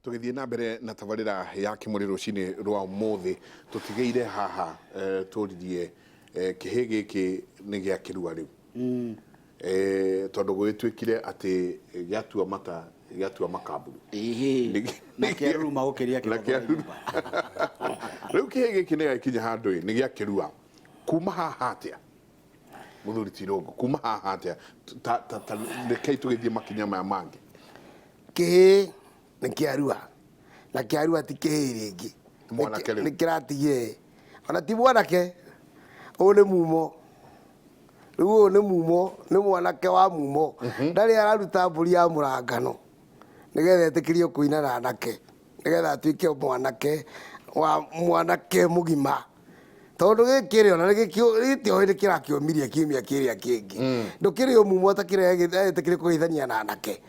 tugithie na mbere na tabarira ya kimuri rucini rwa muthi tutigeire haha turirie kihigi ki ni gia kirua riu tondu gwitwikire ati giatua mata giatua makaburu na kiru magukiria kiru riu kihigi ki ni gikinya handu ni gia kirua kuma haha atia muthuri Tirongo kuma haha atia rekei tugithie makinya maya mangi kihi ni kiarua na kiarua ti kihi ringi mwanake ni kiratige ona ti mwanake ule mumo riu ni mumo ni mwanake wa mumo ndari araruta mburi ya murangano nigetha etikirio kuina na anake nigetha atuike mwanake wa mwanake mugima tondu gikiri ona gitio hindi kirakiomirie kiumia kiria kingi ndukirio mumo atakire etikire kuhithania na anake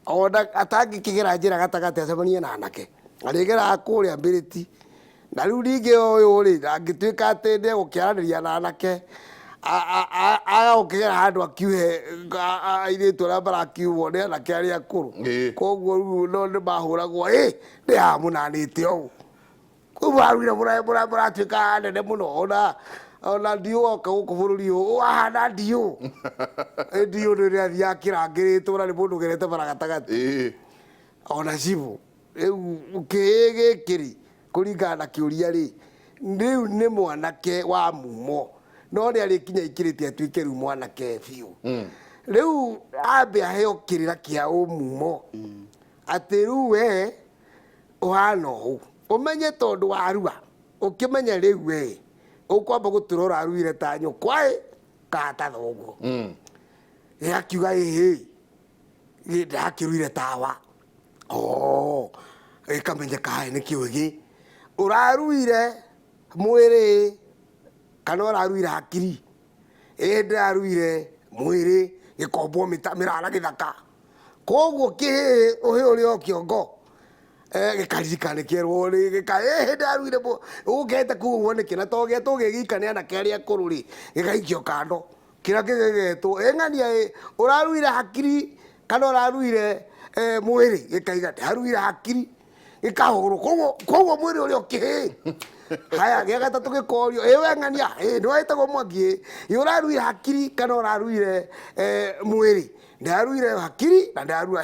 ona atangi kigera njira gatagate acemanie na anake arigera kuria mbiriti na riu ringi uyu ri angituika ati ndi gukiaraniria na anake agukigera handu akiuhe airitu aria marakiuo ni anake aria akuru koguo riu no ni mahuragwo ndi hamunanite ou koguo arire muratuika nene muno ona ndio oka guku bururi u ahana ndio ndio ni athia kirangiritwo na ni mundu gerete baragatagati ona cibu riu kigikiri kuringana na kiuria ri riu ni mwanake wa mumo no ni arikinya ikirite atuike riu mwanake biu riu ambe aheo kirira kia umumo ati riu we uhana uu umenye tondu warua ukimenya riu we ukwamba guturora aruire ta nyukwa kata thoguo akiuga ndakiruire tawa ikamenyeka hai ni kiugi uraruire mwiri kana uraruire hakiri ndaruire mwiri gikombo mirara githaka koguo kihi uhi uri o kiongo gikaririkane kierwo ri gika ndaruire ugete kuguo ni kina to geto gigikane na keri akuru ri gigaikio kando kira kigegetwo ng'ania uraruire hakiri kana uraruire mwiri gikaiga ndaruire hakiri gikahuru koguo mwiri uri o kihi haya gia gatatu gikorio we ng'ania ndwaitagwo mwangi uraruire hakiri kana uraruire mwiri ndaruire hakiri na ndarua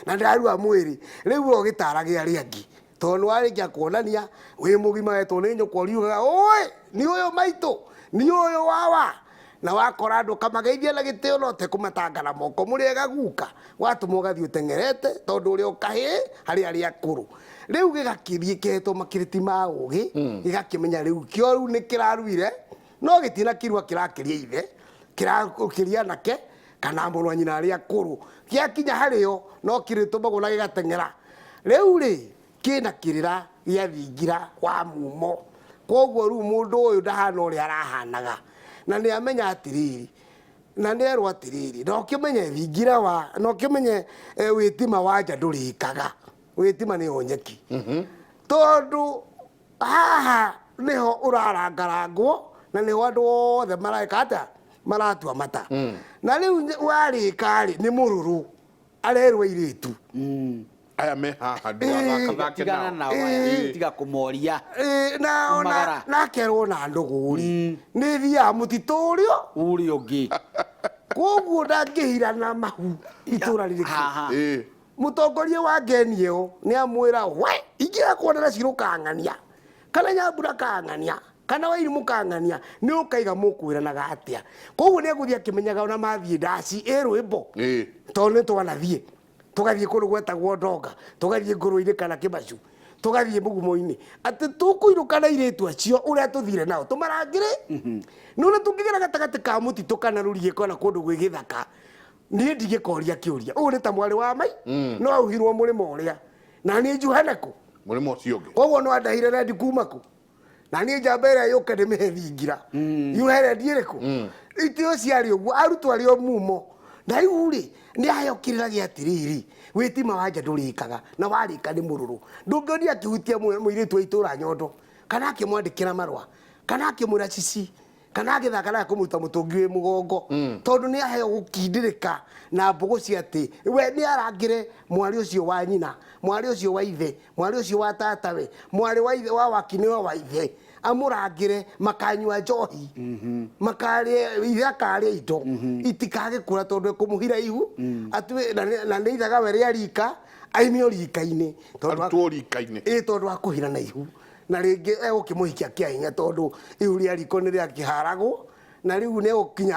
na ndarua mwiri riu o gitaragia riangi tondu warikia kuonania wi mugima wetu ni nyukwa riugaga oi ni uyu maitu ni uyu wawa na wakora andu kamageithia na gitio no te kumatangana moko muriega guka watuma ugathii utengerete tondu uri ukahi hari ari akuru riu gigakirie keto makiriti ma ugi gigakimenya riu kio riu ni kiraruire no gitina kirua kirakiria ithe kirakiria nake kana mbonwa nyina ari akuru giakinya hario no kirito maguna gigatengera riu ri kina kirira giathingira wa mumo koguo riu mundu uyu ndahana uri arahanaga na ni amenya atiriri na ni erwa atiriri no kimenye thingira wa no kimenye witima wa nja ndurikaga witima ni onyeki tondu haha niho urarangarangwo na niho andu othe maraika ata maratua mata na riu warika ri ni mururu arerwa iritu aya me haha tigana nao tiga kumoria na kerwo na nduguri ni thia mutito uri ungi koguo ndangihira na mahu itura ririki mutongoria wa ngeni yo ni amwira we ingira kuonera ciruka ng'ania kana nyambura kang'ania kana wairimu kang'ania ni ukaiga mukwiranaga atia koguo ni guthia kimenyaga ona mathie ndaci rwimbo tondu twanathie tugathie kundu gwetagwo ndonga tugathie nguru-ini kana kimacu tugathie mugumo-ini ati tukuirukana iritu acio uria tuthire nao tumarangire nuna tungigera gatagati ka mutitu kana rurie kana kundu gwi githaka ni ndigikoria kiuria uyu ni ta mwari wa mai no auhirwo murimo uria na ni njuhane ku murimo ucio ungi koguo no andahire na ndikuma ku na ni njamba iria yuka ndimihe thingira yuhere ndiiriku itio ciari uguo arutwo ari o mumo na riu ri ni ayokiriragia atiriri witima wa nja ndurikaga na warika ni mururu ndungionia akihutia muiritu wa itura nyondo kana akimwandikira marwa kana akimwira cici kana agithaka na kumuta mutungi wi mugongo tondu ni aheo gukindirika na mbugu cia ati we ni arangire mwari ucio wa nyina mwari ucio wa ithe mwari ucio wa tatawe mwari wa ithe wa wakini wa ithe amurangire makanywa njohi makarie ithe akarie indo itikage kura tondu ekumuhira ihu atwe na ni ithaga we ria rika aimio rika-ini tondu wa kuhira na ihu na ringi egukimuhikia kia hinya tondu ihu ria riko ni ria kiharagwo na riu ne ukinya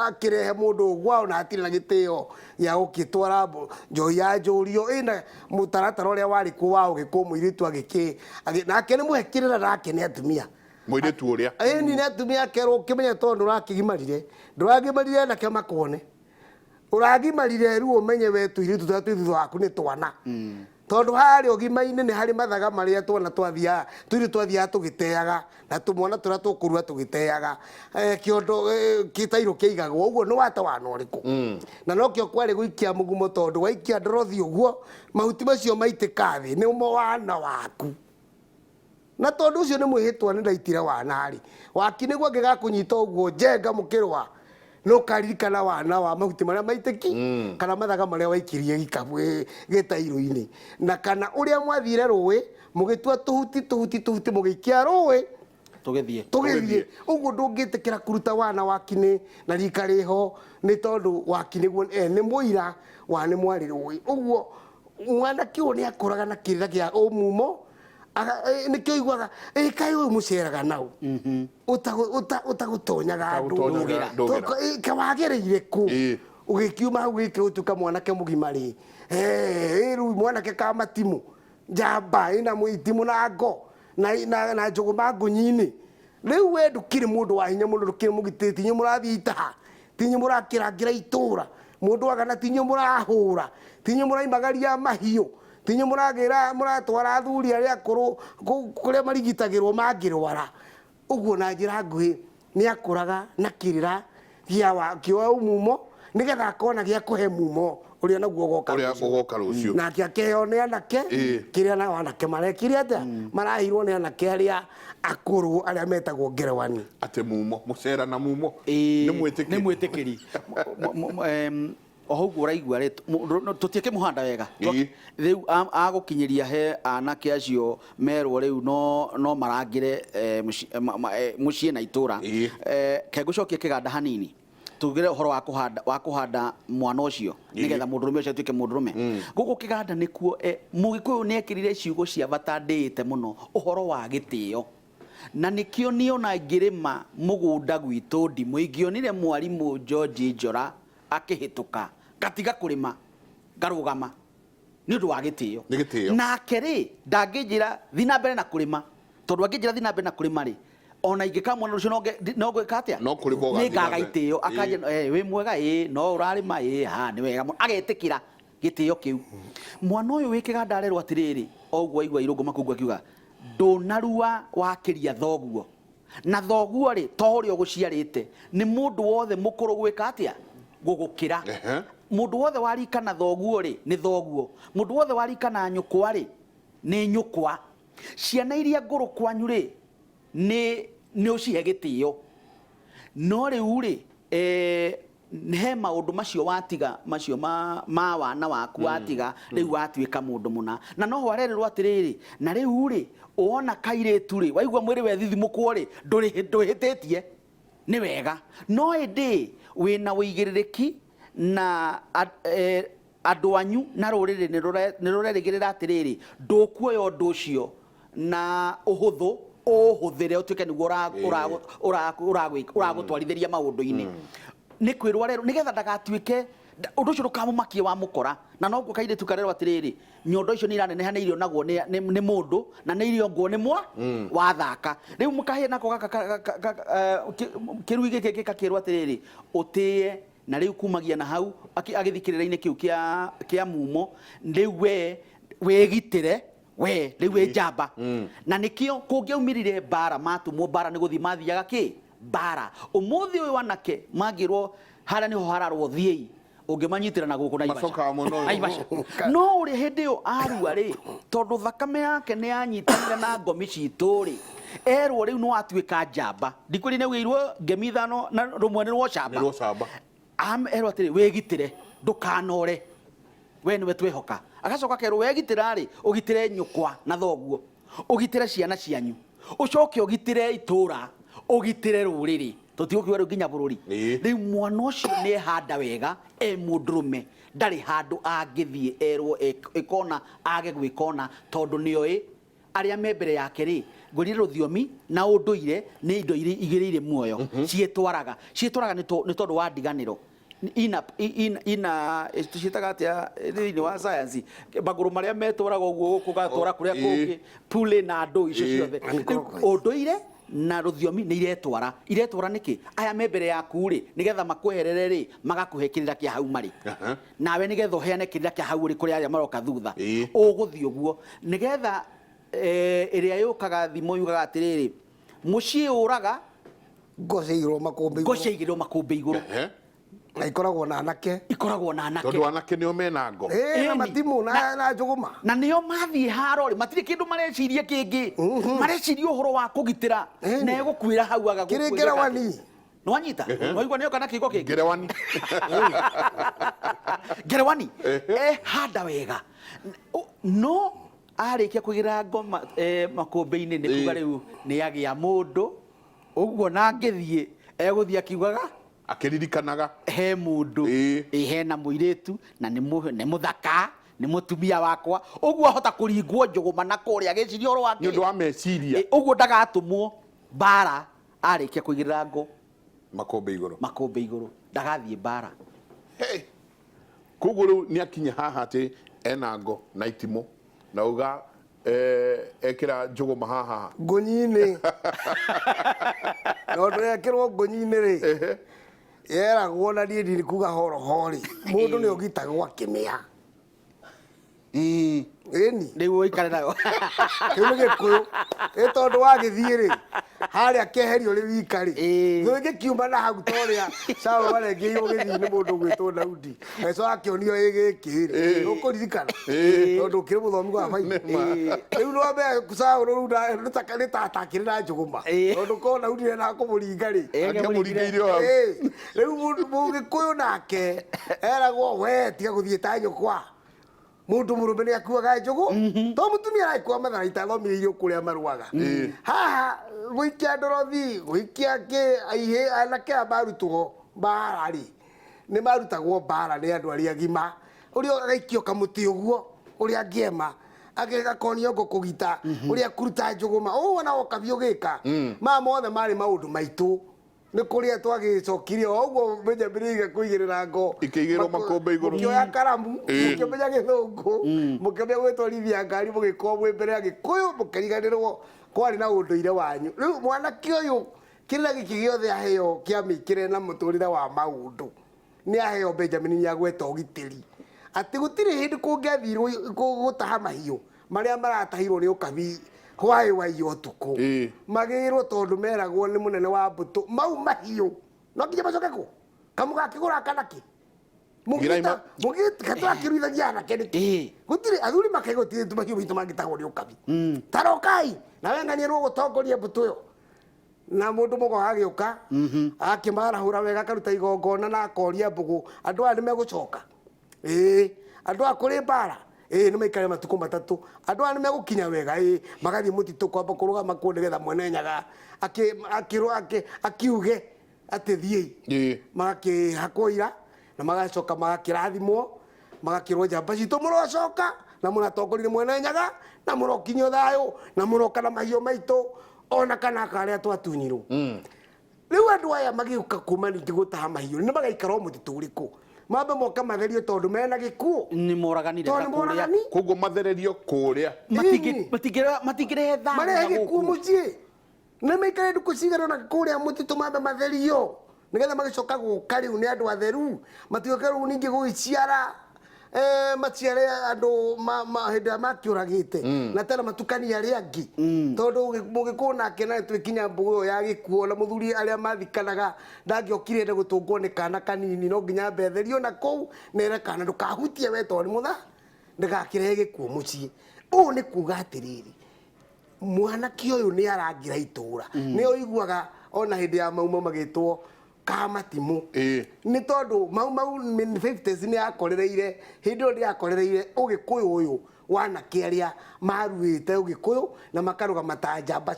akirehe mundu gwao na atire na gitio ya ukitwara njohi ya njurio ina mutaratara uria wari ku wao gikumuiritu agiki nake ni muhekirira nake ni atumia muiritu uria ni atumia kero kimenya tondu rakigimarire nduragimarire nake makone uragimarire ru umenye we tuiritu twithu waku ni twana tondu hari ogima-ini ni hari mathaga maria twana twathia twathia tugiteaga na tumwana turia tukurua tugiteaga kiondo kitairo kiigagwo uguo ni wata wana uriku na nokio kwari guikia mugumo tondu waikia ndorothi uguo mahuti macio maitika thi ni mo wana waku na tondu ucio ni mwihitwa ni ndaitire wanari waki niguo ngigakunyita uguo njenga mukirwa no karirikana wana wa mahuti maria maitiki kana mathaga maria waikirie gikabu gitairo-ini na kana uria mwathire ruwi mugitua tuhuti mugiikia ruwi tugithie uguo ndungitikira kuruta wana wakini na rika riho ni tondu wakini guo ni muira wa ni mwari ruwi uguo mwana kiu ni akuraga na kirira kia umumo ni kio igwaga kai uyu muceraga nau utagutonyaga andu kawagereire ku ugikiuma hau gike utuka mwanake mugima ri riu mwanake ka matimu njamba ina muitimu na ngo na njuguma ngunyini riu we ndukiri mundu wa hinya mundu ndukiri mugititi nyu murathie itaha tinyu murakirangira itura mundu agana tinyu murahura tinyu muraimagaria mahiu tinyu muragira muratwara athuri aria akuru kuria marigitagirwo mangirwara uguo na njira nguhi ni akuraga na kirira kio umumo nigetha akona gia kuhe mumo uria naguo goka rucio na akeheo ni anake kiria na anake marekire atia marahirwo ni anake aria akuru aria metagwo ngerewani ate mumo mucera na mumo ni mwitikiri oho uraigua ri tutieke muhanda wega riu agukinyiria he anake acio merwo riu no marangire mucie na itura kegucokia kiganda hanini tugire uhoro wa kuhanda mwana ucio nigetha mundurume ucio atuike mundurume guku kiganda nikuo mugikuyu ni ekirire ciugo cia bata ndite muno uhoro wa gitio na nikio niona ngirima mugunda gwitu ndimu ingionire mwarimu George Njora akihituka gatiga kurima ngarugama ni undu wa gitio nake ri ndangijira thina mbere na kurima tondu angijira thina mbere na kurima ri ona ingika mwana ucio no gwika atia no kuriboga ni gaga itio akaje wi mwega no urarima ha ni wega agetikira gitio kiu mwana uyu wikiganda arerwo atiriri oguo igwa irungu makungu akiuga ndunarua wakiria thoguo na thoguo ri tori oguciarite ni mundu wothe mukuru gwika atia gugukira mundu wothe warika na thoguo ri ni thoguo mundu wothe warika na nyukwa ri ni nyukwa ciana iria nguru kwanyu ri ni ucihe gitio no riu ri he maundu macio watiga macio ma wana waku watiga riu watuika mundu muna na no warererwo atiriri na riu ri uona kairetu ri waigwa mwiri we thithimukwo ri nduhititie ni wega no indi wina wigiririki na andu anyu na ruriri ni rurerigirira atiriri ndukuoya undu ucio na uhuthu uhuthire utuike niguo uragutwarithiria maundu-ini ni kwirwa rero nigetha ndagatuike undu ucio ndukamumakie wa mukora na noguo kaire tukarerwo atiriri nyondo icio ni iraneneha ni irio naguo ni mundu na ni irio nguo ni mwa wa thaka riu mukahia nako kiru giki gikakirwo atiriri utie na riu kumagia na hau agithikirira-ini kiu kia mumo riu we wegitire we riu njamba na nikio kungiaumirire bara matumwo bara ni guthi mathiaga ki bara umuthi uyu wanake magirwo haria niho hararwo thiei ungimanyitira na guku na Naivasha no uri hindi yo arua ri tondu thakame yake ni anyitanire na ngomi citu ri erwo riu no atuika njamba ndikuri ne wirwo ngemi ithano na rumwe ni rwo camba erwo atiri wigitire ndukanore we niwe twehoka agacoka kerwo wegitira ri ugitire nyukwa na thoguo ugitire ciana cianyu ucoke ugitire itura ugitire ruriri tutigukwiwa riu nginya bururi riu mwana ucio ni handa wega mundurume ndari handu angithie erwo ikona age gwikona tondu nioi aria me mbere yake ri ngwirire ruthiomi na unduire ni indo igirire muoyo cietwaraga ni tondu wa ndiganiro ina tucitaga atia thini wa science maguru maria metwaraga uguo gugatwara kuria kungi pule na ndu icio ciothe unduire na ruthiomi ni iretwara niki aya me mbere yaku ri nigetha makweherere ri magakuhe kirira kia hau mari nawe nigetha uheane kirira kia hau ri kuri aria maroka thutha uguthii uguo nigetha iria yukaga thimo yugaga atiriri mucii uraga ngoceigirwo makumbi iguru na ikoragwo na anake tondu anake nio mena ngo na matimu na njuguma na nio mathie haro ri matire kindu mareciria kingi mareciria uhoro wa kugitira na egukwira hau agagukwira Ngerewani nwanyita noigwa nio kana kigo kingi Ngerewani handa wega no arikia kugira ngoma makumbi-ini ni kuga riu ni agia mundu uguo na ngithie eguthia kiugaga akiririkanaga he mundu hena muiritu na ni muthaka ni mutumia wakwa uguo hota kuringwo njuguma na kuria gicirio ro wake ni undu wa meciria uguo ndagatumwo bara arikia kuigirira ngo makumbi iguru ndagathie bara koguo riu ni akinya haha ati ena ngo na itimo na uga ekira njuguma haha ngunyini no ndekirwo ngunyini ri yeragwo na niĩ ndiri kuga horo hori mundu ni ogitagwo akimia eni riu ikare nayo kiu ni gikuyu tondu wagithie ri haria keherio ri wika ri thũ gikiuma na hau toria sawa warengeirwo githii ni mundu gwitwo Daudi eso akionio giki ri ukuririkana tondu kiri muthomi wa faini riu no be sawa riu rutaka ni tatakire na njuguma tondu ko Daudi na kumuringa ri akamuringirio hau riu mugikuyu nake eragwo we tiga guthie ta nyukwa mundu murume ni akuaga njugu to mutumia araikwa matharaita thomire kuria maruaga haha gwikia ndorothi gwikia ke aihe anake abarutwo barari ni marutagwo bara ni andu aria gima urio agaikio kamuti uguo uria ngiema agegakonio ngo kugita uria kuruta njuguma wona okabio gika ma mothe mari maundu maitu ni kuria twagicokirie oguo Benjamin kuigirira ngo ikigirwo makombe iguru kioya karamu mukimenya githungu mukimenya gwitwarithia ngari mugikomwe mbere ya Gikuyu mukiriganirwo kwari na unduire wanyu riu mwanake uyu kirira giki giothe aheo kiamikire na muturire wa maundu ni aheo Benjamin ni agweta ugitiri ati gutiri hindi kungethirwo gutaha mahiu maria maratahirwo ni ukabi hwai wa yotuko magirwo tondu meragwo ni munene wa mbutu mau mahiu no nginya macoke ku kamuga kigura kanaki mugita katwa kiruithagia na keniki gutiri athuri makegotire tumahiu bitu mangitagwo ni ukabi tarokai na wengania no gutongoria mbutu yo na mundu mugo agiuka akimara hura wega karuta igongona na akoria mbugu andu ani megucoka andu akuri bara ni maikare matuko matatu andu ani megukinya wega magathie mutitu kwamba kurugama kunde getha mwene nyaga akiuge ati thie magakihakoira na magacoka magakirathimwo magakirwo njamba citu murocoka na muratongorire mwene nyaga na murokinyo thayo na muroka na mahio maitu ona kana karia twatunyirwo riu andu aya magiuka kuma ningi gutaha mahio ni magaikara mutitu uriku mambe moka matherio tondu mena gikuo ni moraganire kuria koguo mathererio kuria matigire tha mare gikuo mucie ni maikare nduku cigana na kuria mutitu mambe matherio nigetha magicoka guka riu ni andu atheru matioke riu ningi gwiciara maciare andu hindi makiuragite na tena matukania aria angi tondu mugikuna kena twikinya mbugo ya gikuo na muthuri aria mathikanaga ndangiokire nde gutungwo ni kana kanini no nginya betherio na kou nere kana ndukahutie we tondu mutha ndagakire gikuo mucie u ni kuga atiriri mwanake ũyũ nĩ arangira itũra nĩ ũiguaga ona hĩndĩ ya mauma magĩtwo kamatimu nĩ tondũ mau 50s nĩ yakorereire hĩndĩ ĩyo ndĩakorereire ũgĩkũyũ ũyũ wanake arĩa maruĩte ũgĩkũyũ na makarũgama ta njamba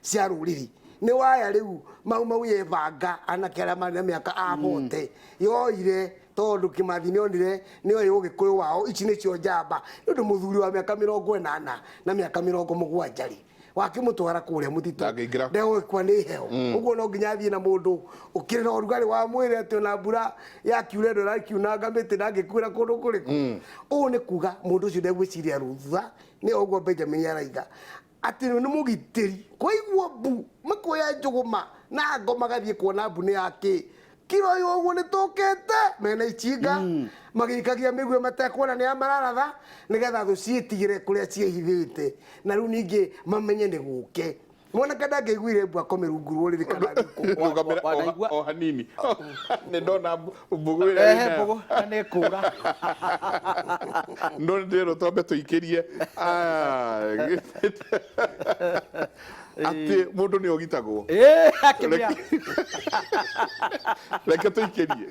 cia rũrĩrĩ nĩ waya rĩu mau yebanga anake arĩa marĩ na mĩaka abote yoire tondũ Kĩmathi nĩonire nĩoĩ ũgĩkũyũ wao ici nĩcio njamba nĩ ũndũ mũthuri wa mĩaka 80 na mĩaka 70 rĩ wakĩmũtwara kũrĩa mũtitũ ndegũgĩkua nĩ heo ũguo no nginya athiĩ na mũndũ ũkĩrĩ na ũrugarĩ wa mwĩrĩ atĩ ona mbura yakiura ĩndo ĩrakiunanga mĩtĩ ndangĩkuĩra kũndũ kũrĩkũ ũũ nĩ kuga mũndũ ũcio ndegwĩciria rũtha nĩ ũguo Benjamin araiga atĩ nĩ mũgitĩri kwaigua mbu makuoya njũgũma na ngoma gathiĩ kuona mbu nĩ yake kiro yo ũguo nĩ tũkĩte mena ichinga magĩikagia mĩguĩ matekuona nĩ amararatha nĩgetha thũ ciĩtigĩre kũrĩa ciĩhithĩte na rĩu ningĩ mamenye nĩ gũke mwanake ndangĩiguire mbu akome rungu rũrĩrĩ kana riko o hanini nĩ ndona mbugu ĩrĩa mbugu nĩ kũra no ndĩrwo twambe tũikĩrie atĩ mũndũ nĩ ogitagwo reke tũikĩrie